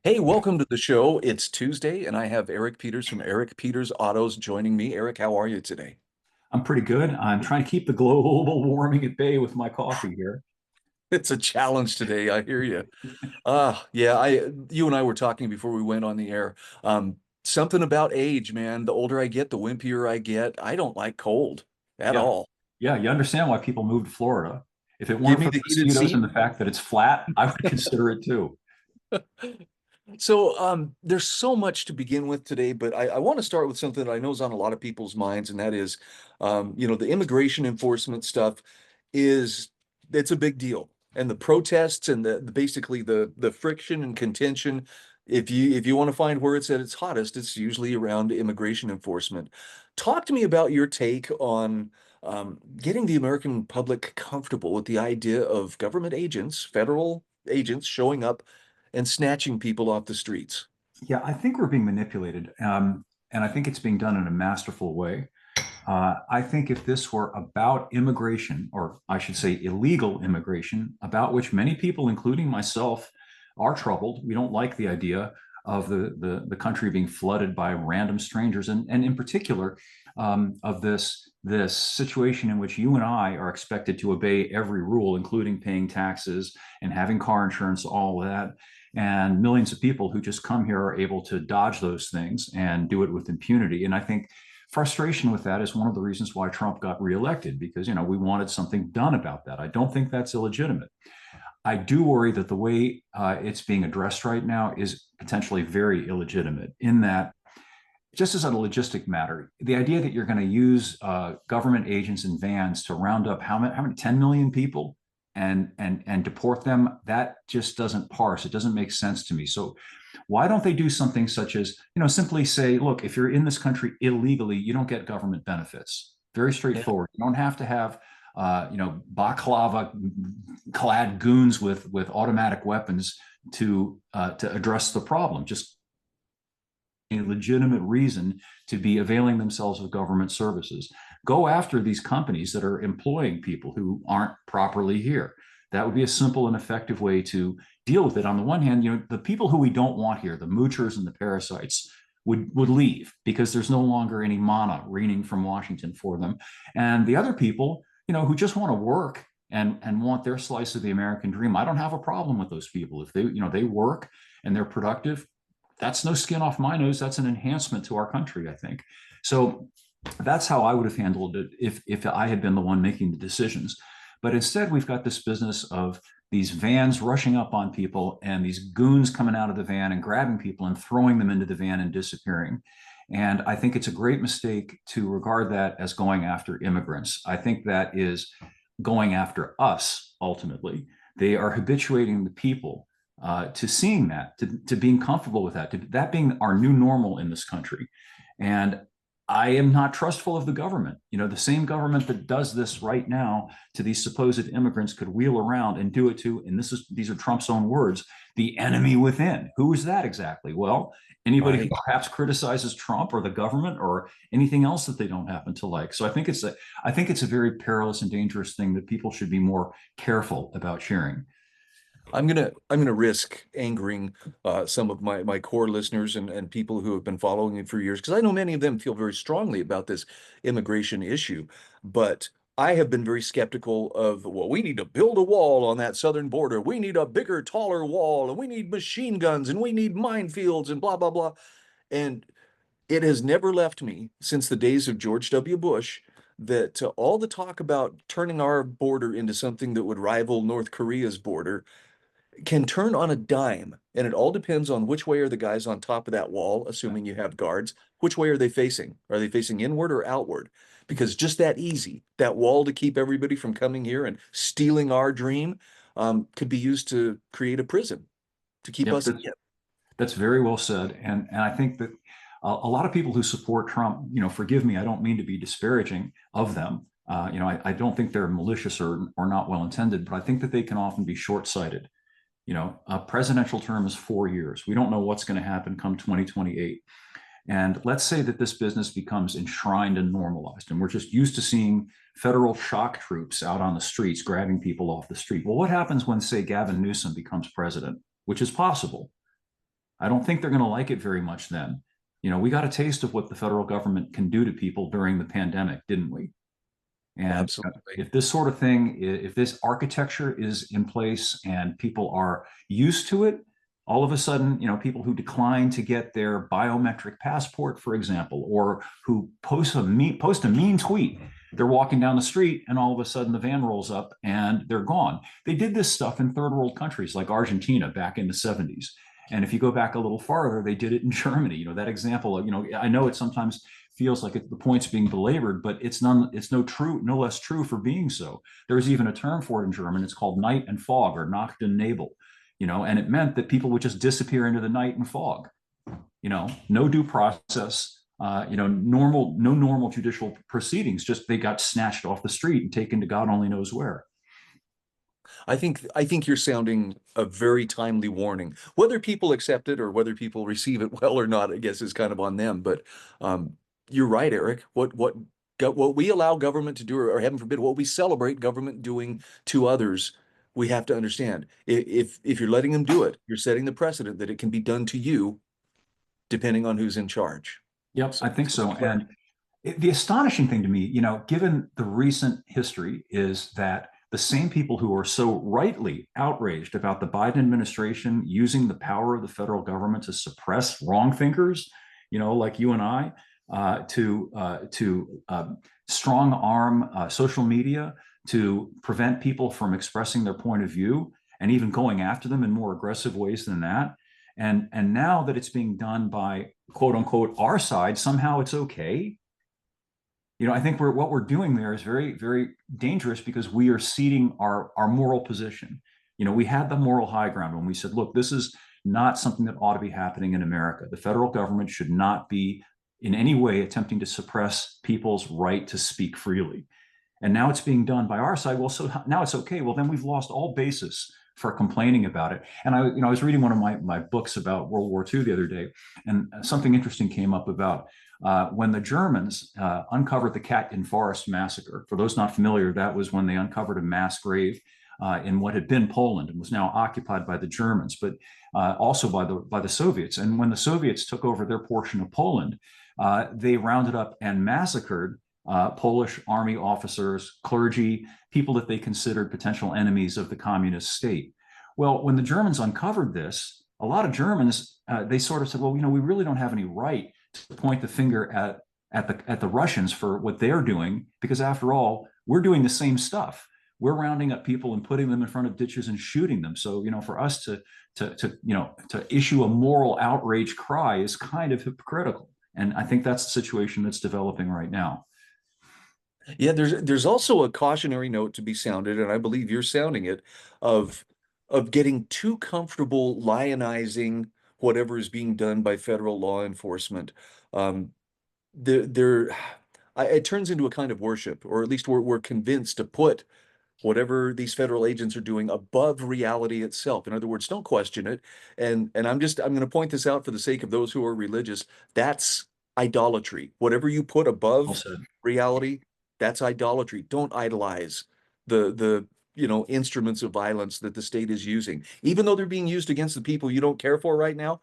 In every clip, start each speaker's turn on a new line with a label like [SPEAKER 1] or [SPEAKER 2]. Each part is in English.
[SPEAKER 1] Hey, welcome to the show. It's Tuesday, and I have Eric Peters from Eric Peters Autos joining me. Eric, how are you today?
[SPEAKER 2] I'm pretty good. I'm trying to keep the global warming at bay with my coffee here.
[SPEAKER 1] It's a challenge today. I hear you. Yeah, you and I were talking before we went on the air. Something about age, man. The older I get, the wimpier I get. I don't like cold at
[SPEAKER 2] Yeah.
[SPEAKER 1] all.
[SPEAKER 2] Yeah. You understand why people moved to Florida. If it
[SPEAKER 1] Give
[SPEAKER 2] weren't
[SPEAKER 1] me
[SPEAKER 2] for the
[SPEAKER 1] the heated
[SPEAKER 2] mosquitoes
[SPEAKER 1] seat.
[SPEAKER 2] and the fact that it's flat, I would consider it too.
[SPEAKER 1] So, there's so much to begin with today, but I want to start with something that I know is on a lot of people's minds, and that is, the immigration enforcement stuff is it's a big deal, and the protests and basically the friction and contention. If you want to find where it's at its hottest, it's usually around immigration enforcement. Talk to me about your take on getting the American public comfortable with the idea of government agents, federal agents showing up and snatching people off the streets.
[SPEAKER 2] Yeah, I think we're being manipulated. And I think it's being done in a masterful way. I think if this were about immigration, or I should say illegal immigration, about which many people, including myself, are troubled. We don't like the idea of the country being flooded by random strangers, and in particular, of this situation in which you and I are expected to obey every rule, including paying taxes and having car insurance, all that. And millions of people who just come here are able to dodge those things and do it with impunity. And I think frustration with that is one of the reasons why Trump got reelected, because we wanted something done about that. I don't think that's illegitimate. I do worry that the way it's being addressed right now is potentially very illegitimate in that, just as a logistic matter, the idea that you're going to use government agents and vans to round up how many 10 million people and deport them, that just doesn't parse. It doesn't make sense to me. So why don't they do something such as, simply say, look, if you're in this country illegally, you don't get government benefits. Very
[SPEAKER 1] Yeah.
[SPEAKER 2] straightforward. You don't have to have baklava clad goons with automatic weapons to address the problem. Just a legitimate reason to be availing themselves of government services. Go after these companies that are employing people who aren't properly here. That would be a simple and effective way to deal with it. On the one hand, the people who we don't want here, the moochers and the parasites, would leave because there's no longer any mana reigning from Washington for them. And the other people, who just want to work and want their slice of the American dream, I don't have a problem with those people. If they work and they're productive, that's no skin off my nose. That's an enhancement to our country, I think. So that's how I would have handled it if I had been the one making the decisions. But instead, we've got this business of these vans rushing up on people and these goons coming out of the van and grabbing people and throwing them into the van and disappearing. And I think it's a great mistake to regard that as going after immigrants. I think that is going after us ultimately. They are habituating the people to seeing that, to being comfortable with that, to that being our new normal in this country. And I am not trustful of the government. The same government that does this right now to these supposed immigrants could wheel around and do it to, and these are Trump's own words, the enemy within. Who is that exactly? Well, anybody who
[SPEAKER 1] Right.
[SPEAKER 2] perhaps criticizes Trump or the government or anything else that they don't happen to like. So I think it's a very perilous and dangerous thing that people should be more careful about sharing.
[SPEAKER 1] I'm gonna risk angering some of my core listeners and people who have been following me for years because I know many of them feel very strongly about this immigration issue. But I have been very skeptical of, well, we need to build a wall on that southern border. We need a bigger, taller wall, and we need machine guns, and we need minefields, and blah blah blah. And it has never left me since the days of George W. Bush that all the talk about turning our border into something that would rival North Korea's border can turn on a dime. And it all depends on which way are the guys on top of that wall, assuming you have guards. Which way are they facing? Are they facing inward or outward? Because just that easy, that wall to keep everybody from coming here and stealing our dream, could be used to create a prison to keep
[SPEAKER 2] Yep,
[SPEAKER 1] us
[SPEAKER 2] that's
[SPEAKER 1] in.
[SPEAKER 2] that's very well said, and I think that a lot of people who support Trump, forgive me, I don't mean to be disparaging of them. I don't think they're malicious or not well intended, but I think that they can often be short sighted. A presidential term is 4 years. We don't know what's going to happen come 2028. And let's say that this business becomes enshrined and normalized, and we're just used to seeing federal shock troops out on the streets grabbing people off the street. Well, what happens when, say, Gavin Newsom becomes president, which is possible? I don't think they're going to like it very much then. We got a taste of what the federal government can do to people during the pandemic, didn't we? And
[SPEAKER 1] Absolutely.
[SPEAKER 2] if this sort of thing, if this architecture is in place and people are used to it, all of a sudden, people who decline to get their biometric passport, for example, or who post a mean tweet, they're walking down the street and all of a sudden the van rolls up and they're gone. They did this stuff in third world countries like Argentina back in the 70s. And if you go back a little farther, they did it in Germany. That example of, I know it sometimes feels like the point's being belabored, but it's no less true for being so. There's even a term for it in German. It's called night and fog, or Nacht und Nebel, and it meant that people would just disappear into the night and fog. No due process, no normal judicial proceedings. Just they got snatched off the street and taken to God only knows where.
[SPEAKER 1] I think you're sounding a very timely warning. Whether people accept it or whether people receive it well or not, I guess is kind of on them. But you're right, Eric. What we allow government to do, or heaven forbid, what we celebrate government doing to others, we have to understand. If you're letting them do it, you're setting the precedent that it can be done to you, depending on who's in charge.
[SPEAKER 2] Yep,
[SPEAKER 1] So,
[SPEAKER 2] I think
[SPEAKER 1] so
[SPEAKER 2] so.
[SPEAKER 1] declare.
[SPEAKER 2] And the astonishing thing to me, given the recent history, is that the same people who are so rightly outraged about the Biden administration using the power of the federal government to suppress wrong thinkers, like you and I, to strong arm social media to prevent people from expressing their point of view and even going after them in more aggressive ways than that. And now that it's being done by quote unquote our side, somehow it's okay. I think what we're doing there is very, very dangerous because we are ceding our moral position. We had the moral high ground when we said, look, this is not something that ought to be happening in America. The federal government should not be in any way attempting to suppress people's right to speak freely. And now it's being done by our side. Well, so now it's okay. Well, then we've lost all basis for complaining about it. And I was reading one of my books about World War II the other day, and something interesting came up about when the Germans uncovered the Katyn Forest massacre. For those not familiar, that was when they uncovered a mass grave in what had been Poland and was now occupied by the Germans, but also by the Soviets. And when the Soviets took over their portion of Poland, they rounded up and massacred Polish army officers, clergy, people that they considered potential enemies of the communist state. Well, when the Germans uncovered this, a lot of Germans, they sort of said, well, we really don't have any right to point the finger at the Russians for what they're doing, because after all, we're doing the same stuff. We're rounding up people and putting them in front of ditches and shooting them. So, for us to issue a moral outrage cry is kind of hypocritical. And I think that's the situation that's developing right now.
[SPEAKER 1] Yeah, there's also a cautionary note to be sounded, and I believe you're sounding it, of of getting too comfortable lionizing whatever is being done by federal law enforcement. Um, there, it turns into a kind of worship, or at least we're convinced to put whatever these federal agents are doing above reality itself. In other words, don't question it. And I'm going to point this out for the sake of those who are religious. That's idolatry. Whatever you put
[SPEAKER 2] Well
[SPEAKER 1] above
[SPEAKER 2] said.
[SPEAKER 1] reality, that's idolatry. Don't idolize the instruments of violence that the state is using. Even though they're being used against the people you don't care for right now,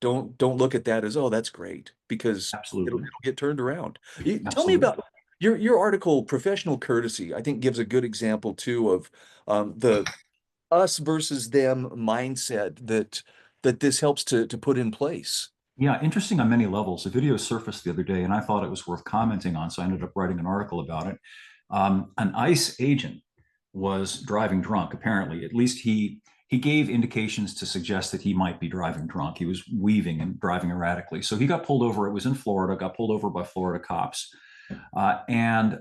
[SPEAKER 1] don't look at that as, oh, that's great, because it'll
[SPEAKER 2] Absolutely.
[SPEAKER 1] get turned around. Tell me
[SPEAKER 2] Absolutely.
[SPEAKER 1] about your article, Professional Courtesy, I think gives a good example too of the us versus them mindset that this helps to put in place.
[SPEAKER 2] Yeah, interesting on many levels. A video surfaced the other day, and I thought it was worth commenting on, so I ended up writing an article about it. An ICE agent was driving drunk. Apparently, at least he gave indications to suggest that he might be driving drunk. He was weaving and driving erratically. So he got pulled over. It was in Florida. Got pulled over by Florida cops. And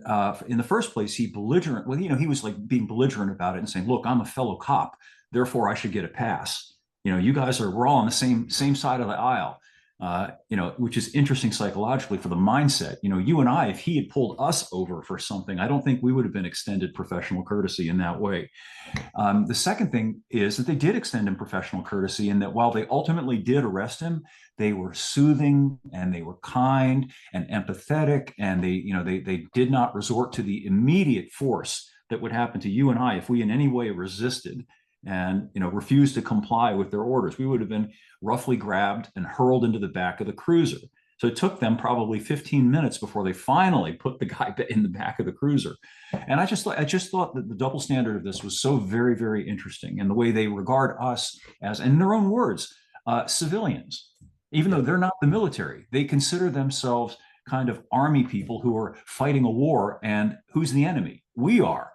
[SPEAKER 2] in the first place, he belligerent. Well, he was like being belligerent about it and saying, "Look, I'm a fellow cop, therefore I should get a pass. You guys we're all on the same side of the aisle." Which is interesting psychologically for the mindset. You and I, if he had pulled us over for something, I don't think we would have been extended professional courtesy in that way. The second thing is that they did extend him professional courtesy, in that while they ultimately did arrest him, they were soothing and they were kind and empathetic, and they did not resort to the immediate force that would happen to you and I if we in any way resisted. and refused to comply with their orders, we would have been roughly grabbed and hurled into the back of the cruiser. So it took them probably 15 minutes before they finally put the guy in the back of the cruiser. And I just thought that the double standard of this was so very, very interesting, and the way they regard us as, in their own words, civilians. Even though
[SPEAKER 1] Yeah.
[SPEAKER 2] they're not the military, they consider themselves kind of army people who are fighting a war. And who's the enemy? We are.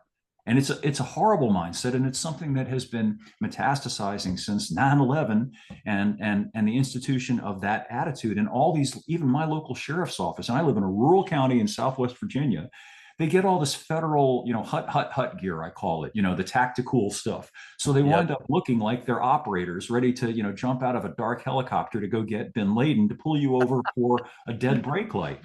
[SPEAKER 2] And it's a horrible mindset, and it's something that has been metastasizing since 9/11, and the institution of that attitude. And all these, even my local sheriff's office, and I live in a rural county in Southwest Virginia, they get all this federal, hut gear, I call it, the tactical stuff. So they
[SPEAKER 1] Yeah.
[SPEAKER 2] wind up looking like they're operators ready to, jump out of a dark helicopter to go get Bin Laden to pull you over for a dead brake light.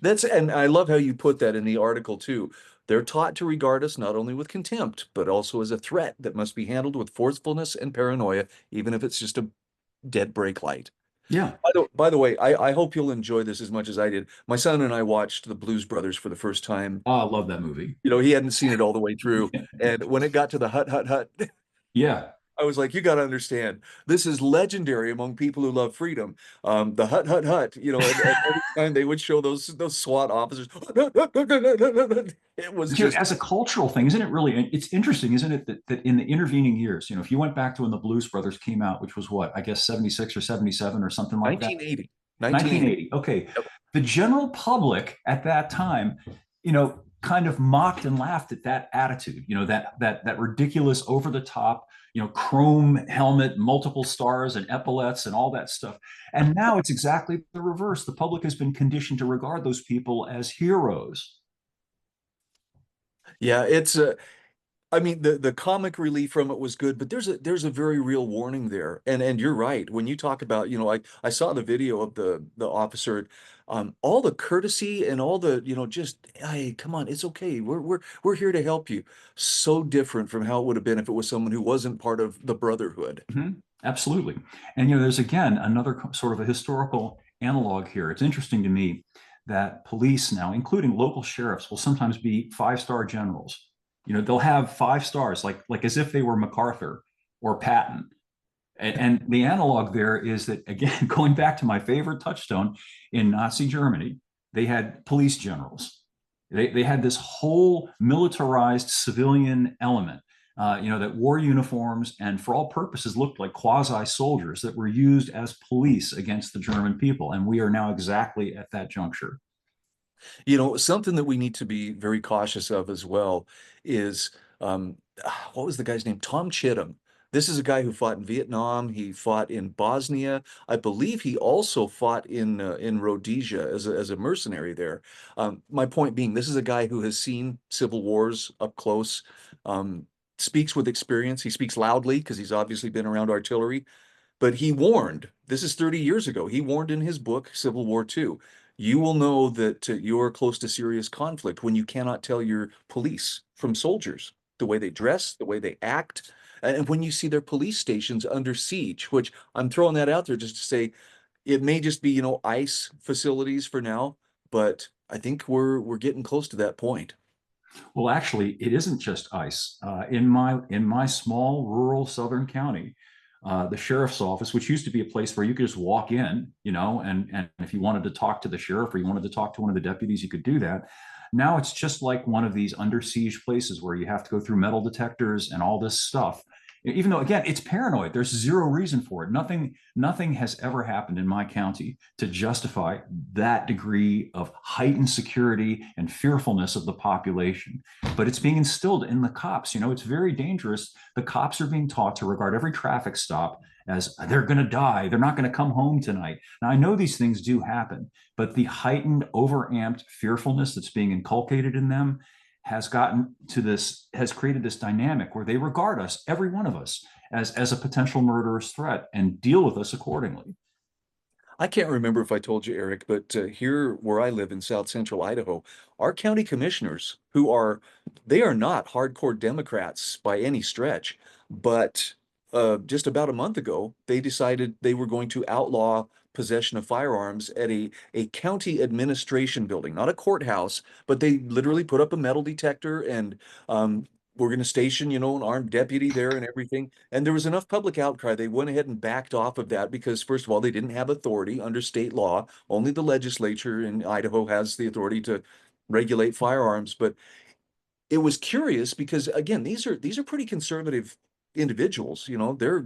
[SPEAKER 1] And I love how you put that in the article too. They're taught to regard us not only with contempt, but also as a threat that must be handled with forcefulness and paranoia, even if it's just a dead brake light.
[SPEAKER 2] Yeah.
[SPEAKER 1] By the way, I hope you'll enjoy this as much as I did. My son and I watched The Blues Brothers for the first time.
[SPEAKER 2] Oh, I love that movie.
[SPEAKER 1] He hadn't seen it all the way through. And when it got to the hut, hut, hut,
[SPEAKER 2] Yeah.
[SPEAKER 1] I was like, you got to understand, this is legendary among people who love freedom. The hut, hut, hut, and every time they would show those SWAT officers, it was just,
[SPEAKER 2] As a cultural thing, isn't it really? It's interesting, isn't it, that in the intervening years, if you went back to when the Blues Brothers came out, which was what, I guess 76 or 77 or something like that.
[SPEAKER 1] 1980. 1980.
[SPEAKER 2] 1980. Okay.
[SPEAKER 1] Yep.
[SPEAKER 2] The general public at that time, kind of mocked and laughed at that attitude, that ridiculous, over the top, chrome helmet, multiple stars and epaulets and all that stuff. And now it's exactly the reverse. The public has been conditioned to regard those people as heroes.
[SPEAKER 1] Yeah, I mean, the comic relief from it was good, but there's a very real warning there. And you're right. When you talk about, I saw the video of the officer, all the courtesy and all the, just, hey, come on, it's okay. We're here to help you. So different from how it would have been if it was someone who wasn't part of the brotherhood.
[SPEAKER 2] Mhm. Absolutely. And there's again another sort of a historical analog here. It's interesting to me that police now, including local sheriffs, will sometimes be five-star generals. They'll have 5 stars, like as if they were MacArthur or Patton. And the analog there is that, again, going back to my favorite touchstone in Nazi Germany, they had police generals. They had this whole militarized civilian element, that wore uniforms and for all purposes looked like quasi soldiers that were used as police against the German people. And we are now exactly at that juncture.
[SPEAKER 1] Something that we need to be very cautious of as well is what was the guy's name? Tom Chittum. This is a guy who fought in Vietnam. He fought in Bosnia. I believe he also fought in Rhodesia as a mercenary there. My point being, this is a guy who has seen civil wars up close, speaks with experience. He speaks loudly because he's obviously been around artillery. But he warned, this is 30 years ago, he warned in his book, Civil War II, you will know that you're close to serious conflict when you cannot tell your police from soldiers, the way they dress, the way they act, and when you see their police stations under siege, which I'm throwing that out there just to say it may just be, ICE facilities for now, but I think we're getting close to that point.
[SPEAKER 2] Well, actually, it isn't just ICE. In my small rural southern county, the sheriff's office, which used to be a place where you could just walk in, and if you wanted to talk to the sheriff or you wanted to talk to one of the deputies, you could do that. Now it's just like one of these under siege places where you have to go through metal detectors and all this stuff. Even though, again, it's paranoid, there's zero reason for it. Nothing has ever happened in my county to justify that degree of heightened security and fearfulness of the population. But it's being instilled in the cops. It's very dangerous. The cops are being taught to regard every traffic stop as they're going to die. They're not going to come home tonight. Now, I know these things do happen, but the heightened, overamped fearfulness that's being inculcated in them has created this dynamic where they regard us, every one of us, as a potential murderous threat and deal with us accordingly.
[SPEAKER 1] I can't remember if I told you, Eric, but here where I live in South Central Idaho, our county commissioners, they are not hardcore Democrats by any stretch, but just about a month ago, they decided they were going to outlaw possession of firearms at a county administration building, not a courthouse, but they literally put up a metal detector and we're going to station, an armed deputy there and everything. And there was enough public outcry. They went ahead and backed off of that because, first of all, they didn't have authority under state law. Only the legislature in Idaho has the authority to regulate firearms. But it was curious because, again, these are pretty conservative individuals. They're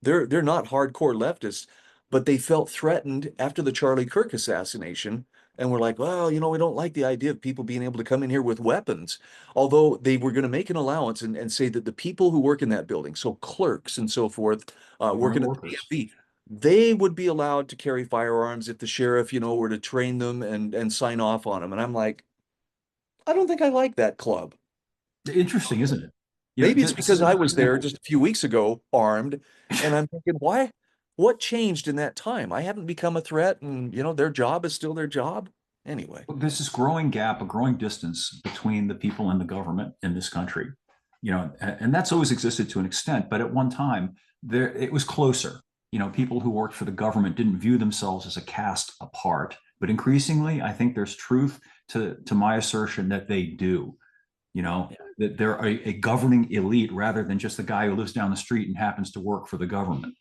[SPEAKER 1] not hardcore leftists, but they felt threatened after the Charlie Kirk assassination. And we're like, well, we don't like the idea of people being able to come in here with weapons. Although they were going to make an allowance and say that the people who work in that building, so clerks and so forth,
[SPEAKER 2] Government
[SPEAKER 1] working at the
[SPEAKER 2] workers.
[SPEAKER 1] DMV, they would be allowed to carry firearms if the sheriff, were to train them and sign off on them. And I'm like, I don't think I like that club.
[SPEAKER 2] Interesting, isn't it?
[SPEAKER 1] Maybe it's
[SPEAKER 2] This is
[SPEAKER 1] because I
[SPEAKER 2] another
[SPEAKER 1] was there
[SPEAKER 2] example.
[SPEAKER 1] just a few weeks ago armed, and I'm thinking, why? What changed in that time? I haven't become a threat, and their job is still their job. Anyway,
[SPEAKER 2] There's this growing gap, a growing distance between the people and the government in this country. And that's always existed to an extent, but at one time there it was closer. People who worked for the government didn't view themselves as a caste apart. But increasingly, I think there's truth to my assertion that they do. That they're a governing elite rather than just the guy who lives down the street and happens to work for the government.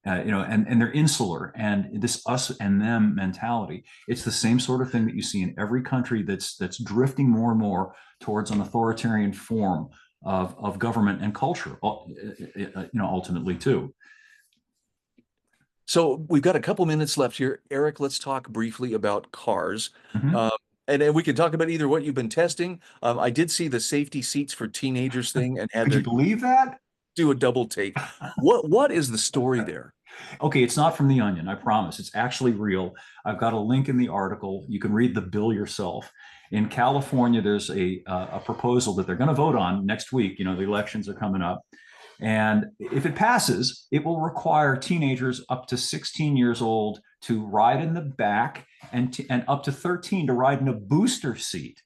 [SPEAKER 2] And they're insular, and this us and them mentality. It's the same sort of thing that you see in every country that's drifting more and more towards an authoritarian form of government and culture. Ultimately too.
[SPEAKER 1] so we've got a couple minutes left here. Eric, let's talk briefly about cars.
[SPEAKER 2] Mhm.
[SPEAKER 1] Um, and we can talk about either what you've been testing. I did see the safety seats for teenagers thing and had
[SPEAKER 2] Could you
[SPEAKER 1] to
[SPEAKER 2] believe that?
[SPEAKER 1] do a double take. What is the story there?
[SPEAKER 2] Okay, it's not from the Onion, I promise. It's actually real. I've got a link in the article. You can read the bill yourself. In California, there's a proposal that they're going to vote on next week. The elections are coming up. And if it passes, it will require teenagers up to 16 years old to ride in the back and up to 13 to ride in a booster seat.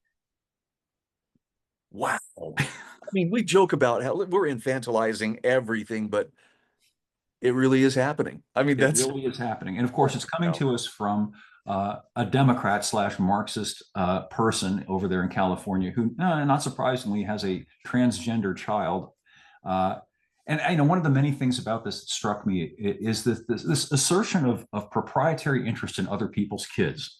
[SPEAKER 1] Wow. I mean, we joke about how we're infantilizing everything, but it really is happening. I mean,
[SPEAKER 2] It
[SPEAKER 1] that's
[SPEAKER 2] really is happening. And of course,
[SPEAKER 1] holy
[SPEAKER 2] it's coming
[SPEAKER 1] cow.
[SPEAKER 2] to us from a Democrat slash Marxist person over there in California who, not surprisingly, has a transgender child. Uh, and one of the many things about this that struck me is this assertion of proprietary interest in other people's kids.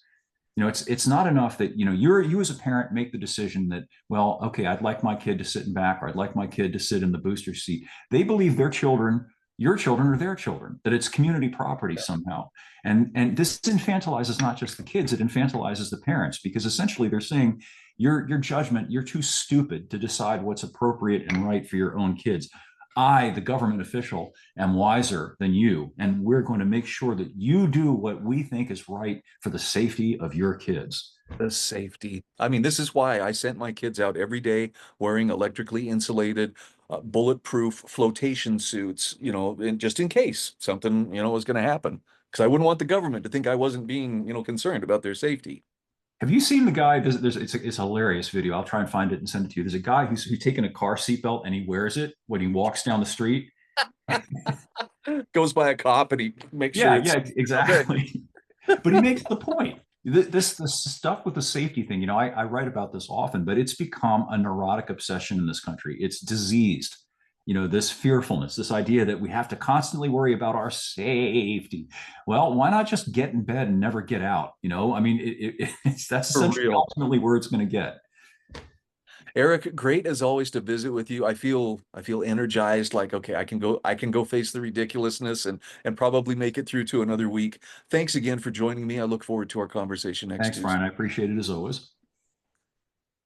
[SPEAKER 2] It's not enough that you as a parent make the decision that, well, okay, I'd like my kid to sit in back, or I'd like my kid to sit in the booster seat. They believe their children, your children, are their children, that it's community property somehow. And this infantilizes not just the kids, it infantilizes the parents, because essentially they're saying your judgment, you're too stupid to decide what's appropriate and right for your own kids. I, the government official, am wiser than you, and we're going to make sure that you do what we think is right for the safety of your kids.
[SPEAKER 1] The safety. I mean, this is why I sent my kids out every day wearing electrically insulated, bulletproof flotation suits, just in case something, was going to happen. Because I wouldn't want the government to think I wasn't being, concerned about their safety.
[SPEAKER 2] Have you seen the guy? It's a hilarious video. I'll try and find it and send it to you. There's a guy who's taking a car seatbelt and he wears it when he walks down the street.
[SPEAKER 1] Goes by a cop and he makes sure
[SPEAKER 2] Yeah,
[SPEAKER 1] it's
[SPEAKER 2] yeah,
[SPEAKER 1] okay.
[SPEAKER 2] exactly. But he makes the point. This stuff with the safety thing, I write about this often, but it's become a neurotic obsession in this country. It's diseased. This fearfulness, this idea that we have to constantly worry about our safety. Well, why not just get in bed and never get out? I mean, that's
[SPEAKER 1] For
[SPEAKER 2] essentially
[SPEAKER 1] real.
[SPEAKER 2] ultimately where it's going to get.
[SPEAKER 1] Eric, great as always to visit with you. I feel energized, like, okay, I can go face the ridiculousness and probably make it through to another week. Thanks again for joining me. I look forward to our conversation next
[SPEAKER 2] Thanks, Brian.
[SPEAKER 1] Tuesday.
[SPEAKER 2] I appreciate it as always.